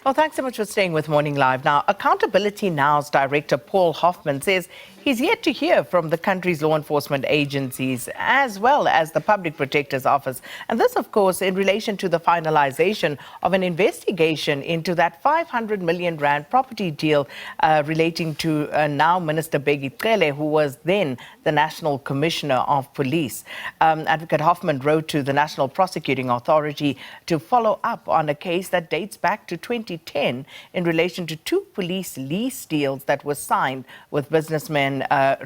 Well, thanks so much for staying with Morning Live. Now, Accountability Now's Director Paul Hoffman says he's yet to hear from the country's law enforcement agencies as well as the Public Protector's Office. And this, of course, in relation to the finalisation of an investigation into that 500 million rand property deal relating to now Minister Bheki Cele, who was then the National Commissioner of Police. Advocate Hoffman wrote to the National Prosecuting Authority to follow up on a case that dates back to 2010 in relation to two police lease deals that were signed with businessman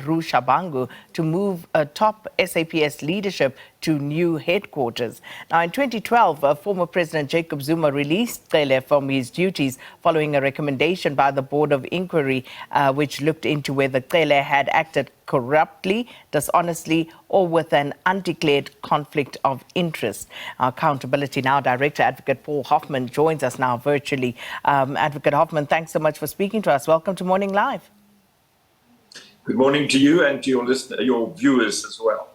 Roux Shabangu to move top SAPS leadership to new headquarters. Now, in 2012, former President Jacob Zuma released Cele from his duties following a recommendation by the Board of Inquiry, which looked into whether Cele had acted corruptly, dishonestly, or with an undeclared conflict of interest. Our Accountability Now Director, Advocate Paul Hoffman, joins us now virtually. Advocate Hoffman, thanks so much for speaking to us. Welcome to Morning Live. Good morning to you and to your viewers as well.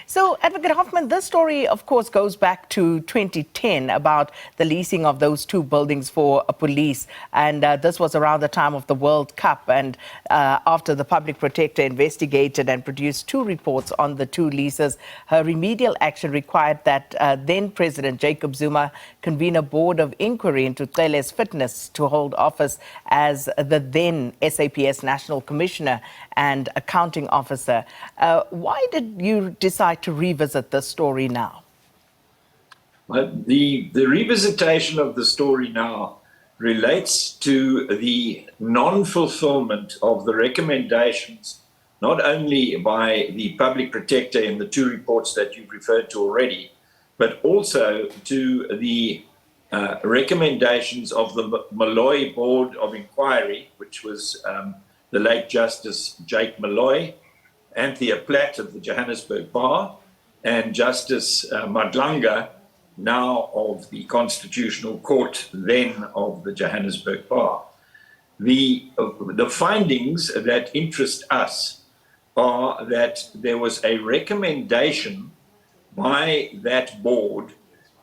So, Advocate Hoffman, this story, of course, goes back to 2010 about the leasing of those two buildings for police. And this was around the time of the World Cup. And after the Public Protector investigated and produced two reports on the two leases, her remedial action required that then President Jacob Zuma convene a board of inquiry into Cele's fitness to hold office as the then SAPS National Commissioner and Accounting Officer. Why did you decide to revisit this story now? Well, the revisitation of the story now relates to the non-fulfillment of the recommendations, not only by the Public Protector in the two reports that you've referred to already, but also to the recommendations of the Malloy Board of Inquiry, which was the late Justice Jake Malloy, Anthea Platt of the Johannesburg Bar, and Justice Madlanga, now of the Constitutional Court, then of the Johannesburg Bar. The findings that interest us are that there was a recommendation by that board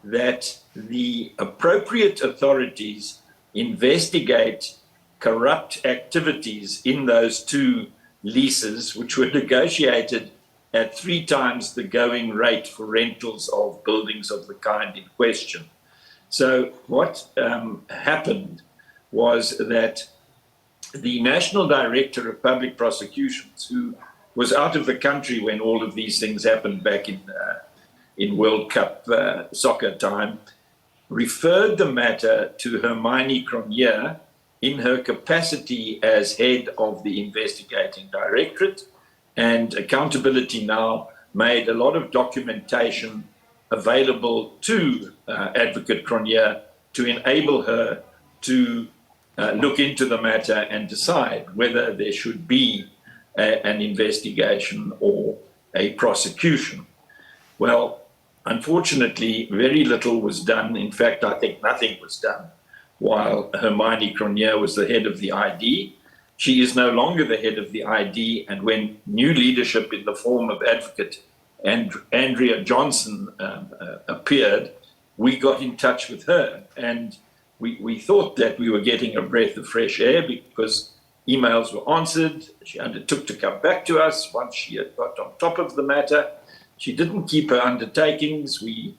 that the appropriate authorities investigate corrupt activities in those two leases, which were negotiated at 3 times the going rate for rentals of buildings of the kind in question. So what happened was that the National Director of Public Prosecutions, who was out of the country when all of these things happened back in World Cup soccer time, referred the matter to Hermione Cronje in her capacity as head of the investigating directorate, and Accountability Now made a lot of documentation available to Advocate Cronje to enable her to look into the matter and decide whether there should be an investigation or a prosecution. Well, unfortunately, very little was done. In fact, I think nothing was done while Hermione Cronje was the head of the ID. She is no longer the head of the ID, and when new leadership in the form of Advocate Andrea Johnson appeared, we got in touch with her, and we thought that we were getting a breath of fresh air because emails were answered. She undertook to come back to us once she had got on top of the matter. She didn't keep her undertakings. We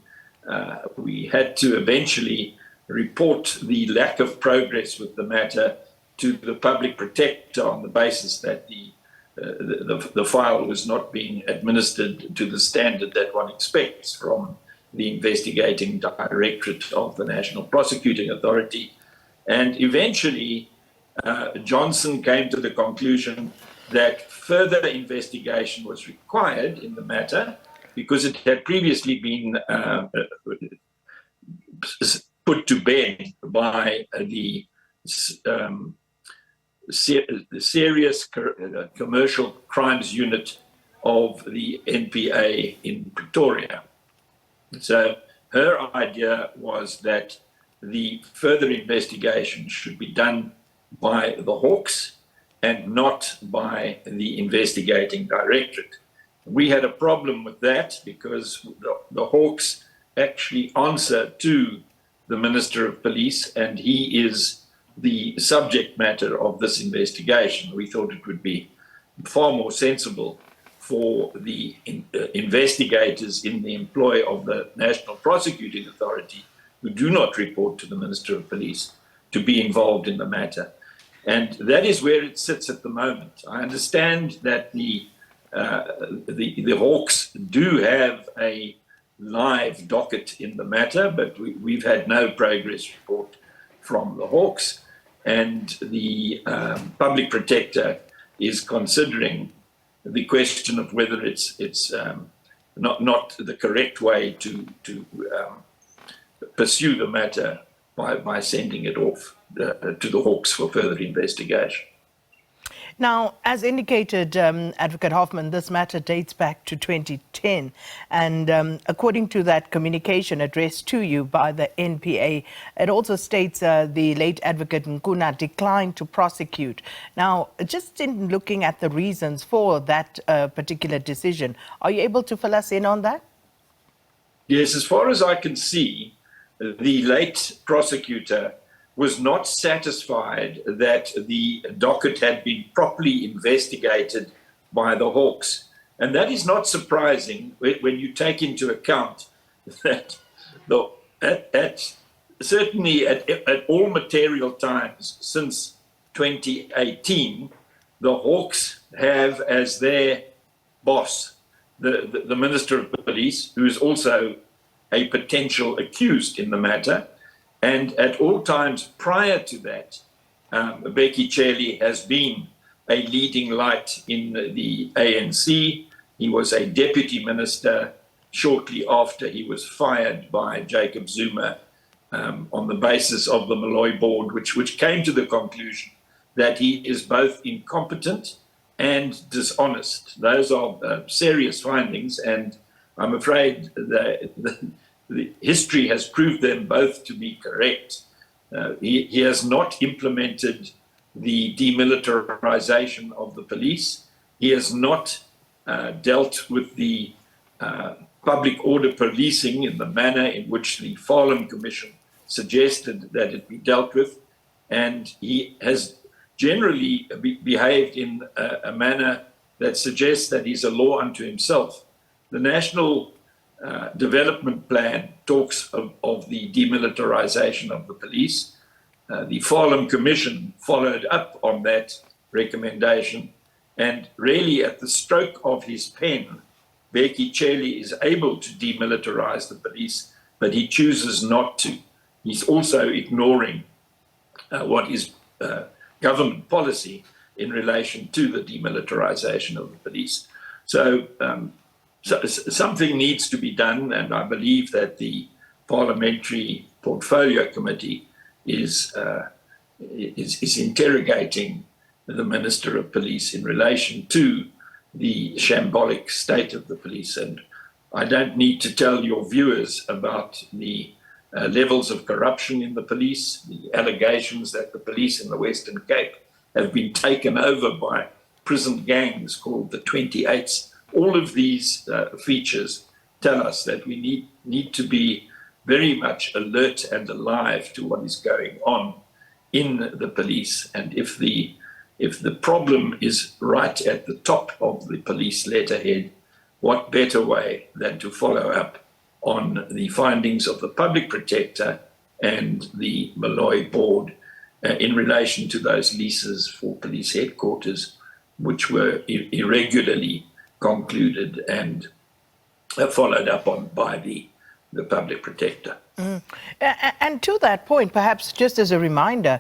had to eventually report the lack of progress with the matter to the Public Protector on the basis that the file was not being administered to the standard that one expects from the investigating directorate of the National Prosecuting Authority. And eventually, Johnson came to the conclusion that further investigation was required in the matter because it had previously been put to bed by the serious commercial crimes unit of the NPA in Pretoria. So her idea was that the further investigation should be done by the Hawks and not by the investigating directorate. We had a problem with that because the Hawks actually answer to the Minister of Police, and he is the subject matter of this investigation. We thought it would be far more sensible for the investigators in the employ of the National Prosecuting Authority, who do not report to the Minister of Police, to be involved in the matter. And that is where it sits at the moment. I understand that the Hawks do have a live docket in the matter, but we've had no progress report from the Hawks, and the public protector is considering the question of whether it's not the correct way to pursue the matter by sending it off to the Hawks for further investigation. Now, as indicated, Advocate Hoffman, this matter dates back to 2010. And according to that communication addressed to you by the NPA, it also states the late Advocate Nkuna declined to prosecute. Now, just in looking at the reasons for that particular decision, are you able to fill us in on that? Yes, as far as I can see, the late prosecutor was not satisfied that the docket had been properly investigated by the Hawks. And that is not surprising when you take into account that certainly at all material times since 2018, the Hawks have as their boss the Minister of Police, who is also a potential accused in the matter. And at all times prior to that, Bheki Cele has been a leading light in the ANC. He was a deputy minister shortly after he was fired by Jacob Zuma on the basis of the Malloy board, which came to the conclusion that he is both incompetent and dishonest. Those are serious findings, and I'm afraid that the history has proved them both to be correct. He has not implemented the demilitarization of the police. He has not dealt with the public order policing in the manner in which the Farlam Commission suggested that it be dealt with. And he has generally behaved in a manner that suggests that he's a law unto himself. The National Development Plan talks of the demilitarization of the police. The Farlam Commission followed up on that recommendation, and really at the stroke of his pen, Bheki Cele is able to demilitarize the police, but he chooses not to. He's also ignoring what is government policy in relation to the demilitarization of the police. So something needs to be done, and I believe that the Parliamentary Portfolio Committee is interrogating the Minister of Police in relation to the shambolic state of the police. And I don't need to tell your viewers about the levels of corruption in the police, the allegations that the police in the Western Cape have been taken over by prison gangs called the 28s. All of these features tell us that we need to be very much alert and alive to what is going on in the police. And if the problem is right at the top of the police letterhead, what better way than to follow up on the findings of the public protector and the Malloy board in relation to those leases for police headquarters, which were irregularly concluded and followed up on by the public protector. And to that point, perhaps just as a reminder,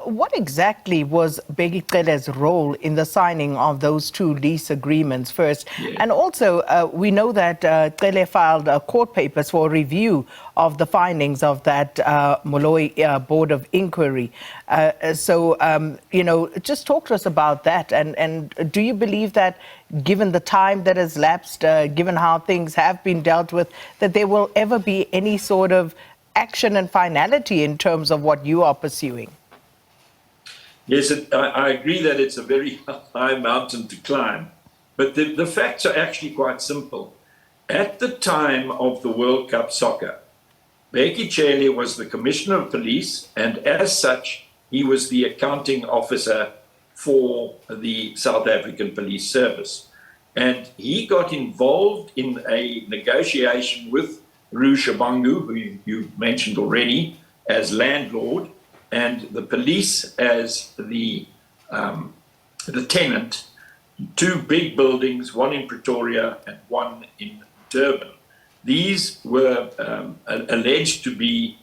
what exactly was Bheki Cele's role in the signing of those two lease agreements first? Yeah. And also, we know that Cele filed court papers for review of the findings of that Malloy Board of Inquiry. Just talk to us about that. And do you believe that, given the time that has lapsed, given how things have been dealt with, that there will ever be any sort of action and finality in terms of what you are pursuing? Yes, I agree that it's a very high mountain to climb, but the facts are actually quite simple. At the time of the World Cup soccer, Bheki Cele was the Commissioner of Police, and as such, he was the accounting officer for the South African Police Service. And he got involved in a negotiation with Roux Shabangu, who you mentioned already, as landlord, and the police as the tenant, two big buildings, one in Pretoria and one in Durban. These were alleged to be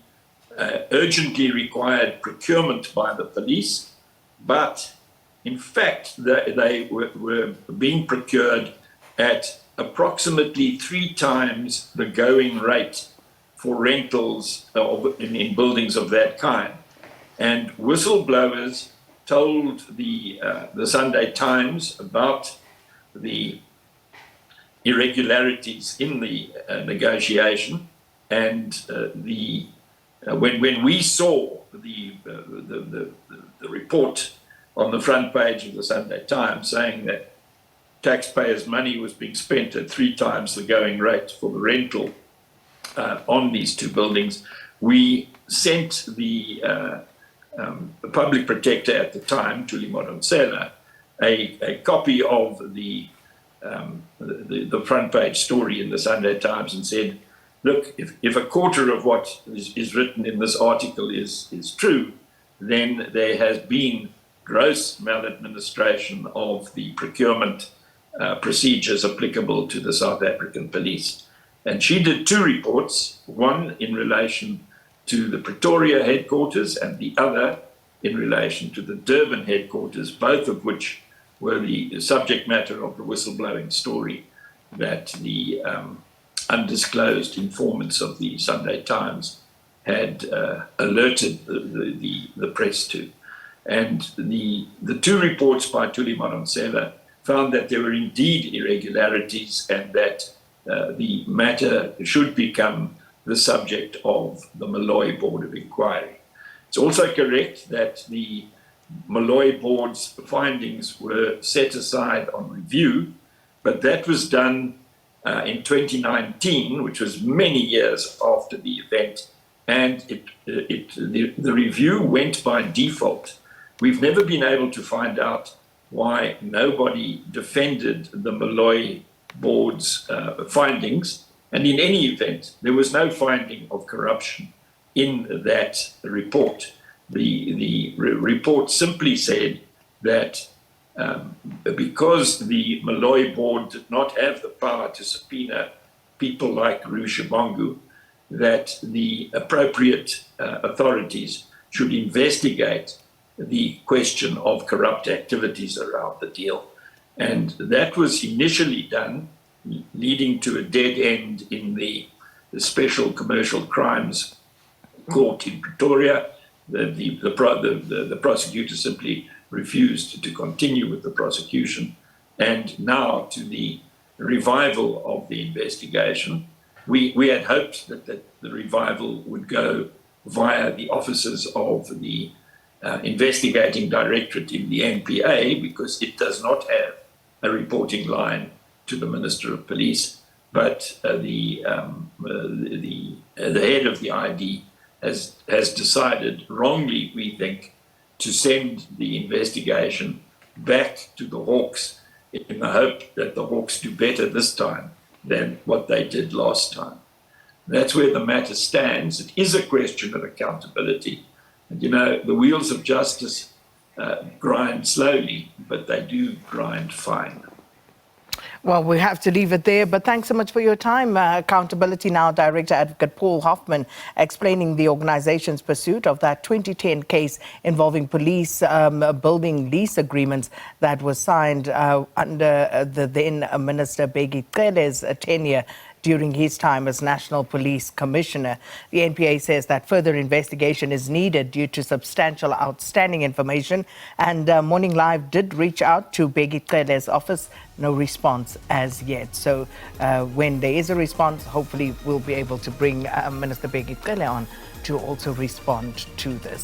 urgently required procurement by the police, but in fact, they were being procured at approximately 3 times the going rate for rentals in buildings of that kind. And whistleblowers told the Sunday Times about the irregularities in the negotiation, and when we saw the report on the front page of the Sunday Times saying that taxpayers' money was being spent at 3 times the going rate for the rental on these 2 buildings, we sent the public protector at the time, President Jacob Zuma, a copy of the front page story in the Sunday Times and said, look, if a quarter of what is written in this article is true, then there has been gross maladministration of the procurement procedures applicable to the South African police. And she did 2 reports, one in relation to the Pretoria headquarters and the other in relation to the Durban headquarters, both of which were the subject matter of the whistleblowing story that the undisclosed informants of the Sunday Times had alerted the press to. And the 2 reports by President Cele found that there were indeed irregularities and that the matter should become the subject of the Malloy Board of Inquiry. It's also correct that the Malloy Board's findings were set aside on review, but that was done in 2019, which was many years after the event, and the review went by default. We've never been able to find out why nobody defended the Malloy Board's findings, and in any event, there was no finding of corruption in that report. The report simply said that because the Malloy Board did not have the power to subpoena people like Roux Shabangu, that the appropriate authorities should investigate the question of corrupt activities around the deal. And that was initially done, leading to a dead end in the Special Commercial Crimes Court in Pretoria. The prosecutor simply refused to continue with the prosecution. And now to the revival of the investigation. We had hoped that the revival would go via the offices of the investigating directorate in the NPA, because it does not have a reporting line to the Minister of Police, but the head of the ID has decided, wrongly we think, to send the investigation back to the Hawks in the hope that the Hawks do better this time than what they did last time. That's where the matter stands. It is a question of accountability. And you know, the wheels of justice grind slowly, but they do grind fine. Well, we have to leave it there, but thanks so much for your time. Accountability Now Director Advocate Paul Hoffman explaining the organization's pursuit of that 2010 case involving police building lease agreements that was signed under the then Minister Bheki Cele's tenure during his time as National Police Commissioner. The NPA says that further investigation is needed due to substantial outstanding information. And Morning Live did reach out to Bheki Cele's office. No response as yet. So when there is a response, hopefully we'll be able to bring Minister Bheki Cele on to also respond to this.